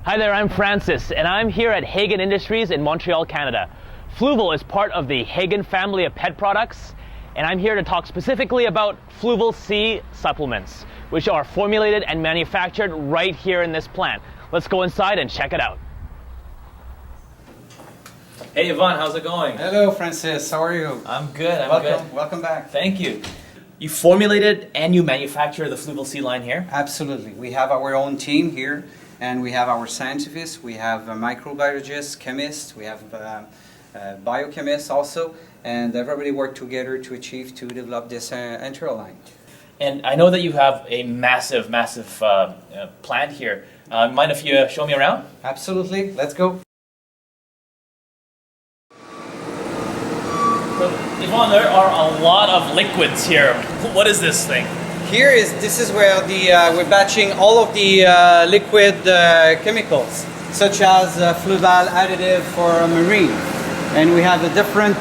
Hi there, I'm Francis, and I'm here at Hagen Industries in Montreal, Canada. Fluval is part of the Hagen family of pet products, and I'm here to talk specifically about Fluval Sea supplements, which are formulated and manufactured right here in this plant. Let's go inside and check it out. Hey Yvonne, how's it going? Hello Francis, how are you? I'm good, Welcome, welcome back. Thank you. You formulated and you manufacture the Fluval Sea line here? Absolutely. We have our own team here, and we have our scientists, we have microbiologists, chemists, we have biochemists also, and everybody worked together to develop this enteral line. And I know that you have a massive plant here. Mind if you show me around? Absolutely, let's go. So, Yvonne, there are a lot of liquids here. What is this thing? This is where we're batching all of the liquid chemicals, such as Fluval additive for marine. And we have a different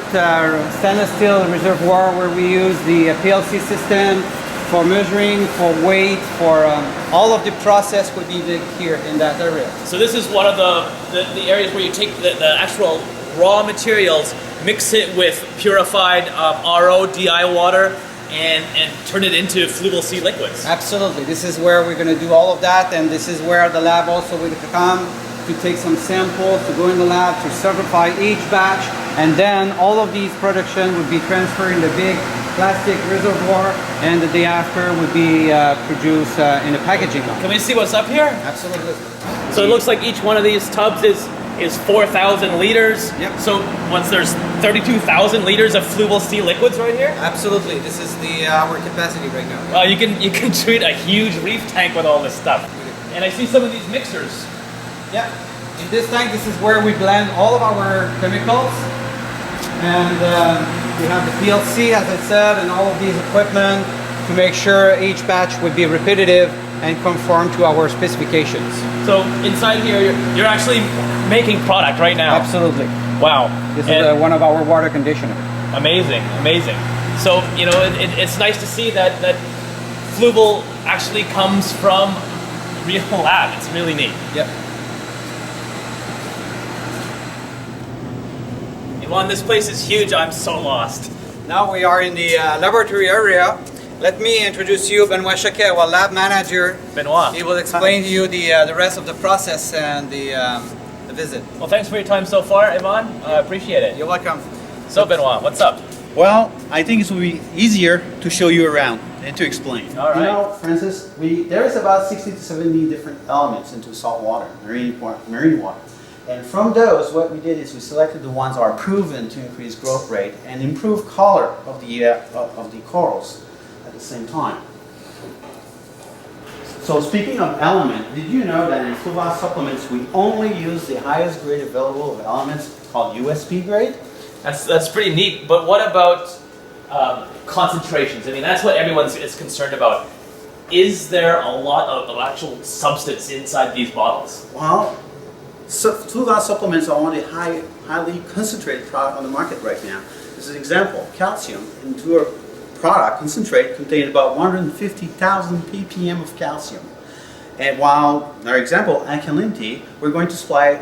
stainless steel reservoir where we use the PLC system for measuring, for weight, for all of the process would be here in that area. So this is one of the areas where you take the actual raw materials, mix it with purified RO, DI water, and turn it into Fluval Sea liquids. Absolutely. This is where we're going to do all of that, and this is where the lab also will come to take some samples, to go in the lab, to certify each batch, and then all of these production would be transferred in the big plastic reservoir, and the day after would be produced in a packaging. Can we see what's up here? Absolutely. So it looks like each one of these tubs is 4,000 liters. Yep. So once there's 32,000 liters of Fluval Sea liquids right here? Absolutely. This is our capacity right now. You can treat a huge reef tank with all this stuff. And I see some of these mixers. Yeah. In this tank, this is where we blend all of our chemicals. And we have the PLC, as I said, and all of these equipment to make sure each batch would be repetitive and conform to our specifications. So inside here, you're actually making product right now. Absolutely. Wow. This is one of our water conditioners. Amazing, amazing. So, you know, it's nice to see that Fluval actually comes from real lab. It's really neat. Yep. Yvonne, this place is huge. I'm so lost. Now we are in the laboratory area. Let me introduce you Benoit Chaquet, our lab manager. Benoit. He will explain to you the rest of the process and the visit. Well, thanks for your time so far, Yvonne. I appreciate it. You're welcome. So, Benoit, what's up? Well, I think it will be easier to show you around and to explain. All right. You know, Francis, there is about 60 to 70 different elements into salt water, marine water. And from those, what we did is we selected the ones that are proven to increase growth rate and improve color of the corals at the same time. So speaking of element, did you know that in Fluval supplements we only use the highest grade available of elements called USP grade? That's pretty neat. But what about concentrations? I mean, that's what everyone is concerned about. Is there a lot of actual substance inside these bottles? Well, Fluval supplements are one of the highly concentrated product on the market right now. This is an example. Calcium into a product concentrate contains about 150,000 ppm of calcium. And while in our example, alkalinity, we're going to supply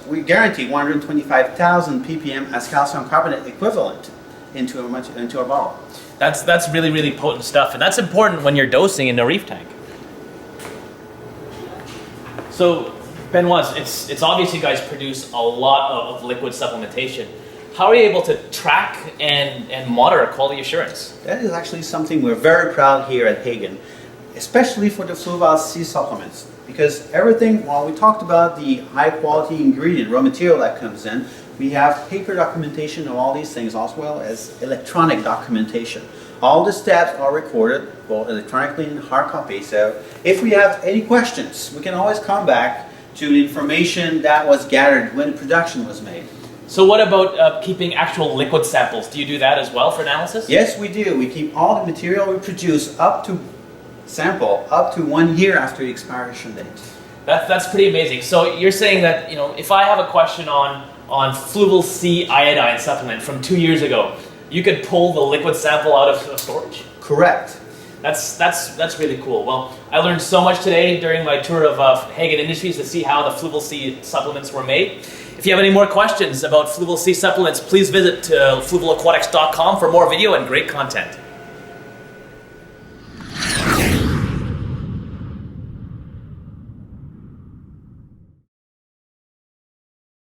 we guarantee 125,000 ppm as calcium carbonate equivalent into a bottle. That's really, really potent stuff, and that's important when you're dosing in a reef tank. So, Benoit, it's obvious you guys produce a lot of liquid supplementation. How are you able to track and monitor quality assurance? That is actually something we're very proud here at Hagen, especially for the Fluval Sea supplements. Because everything, while we talked about the high quality ingredient, raw material that comes in, we have paper documentation of all these things as well as electronic documentation. All the steps are recorded, both electronically and hard copy. So if we have any questions, we can always come back to the information that was gathered when the production was made. So what about keeping actual liquid samples? Do you do that as well for analysis? Yes, we do. We keep all the material we produce up to 1 year after the expiration date. That's pretty amazing. So you're saying that, you know, if I have a question on Fluval Sea iodine supplement from 2 years ago, you could pull the liquid sample out of storage? Correct. That's really cool. Well, I learned so much today during my tour of Hagen Industries to see how the Fluval Sea supplements were made. If you have any more questions about Fluval Sea supplements, please visit fluvialaquatics.com for more video and great content.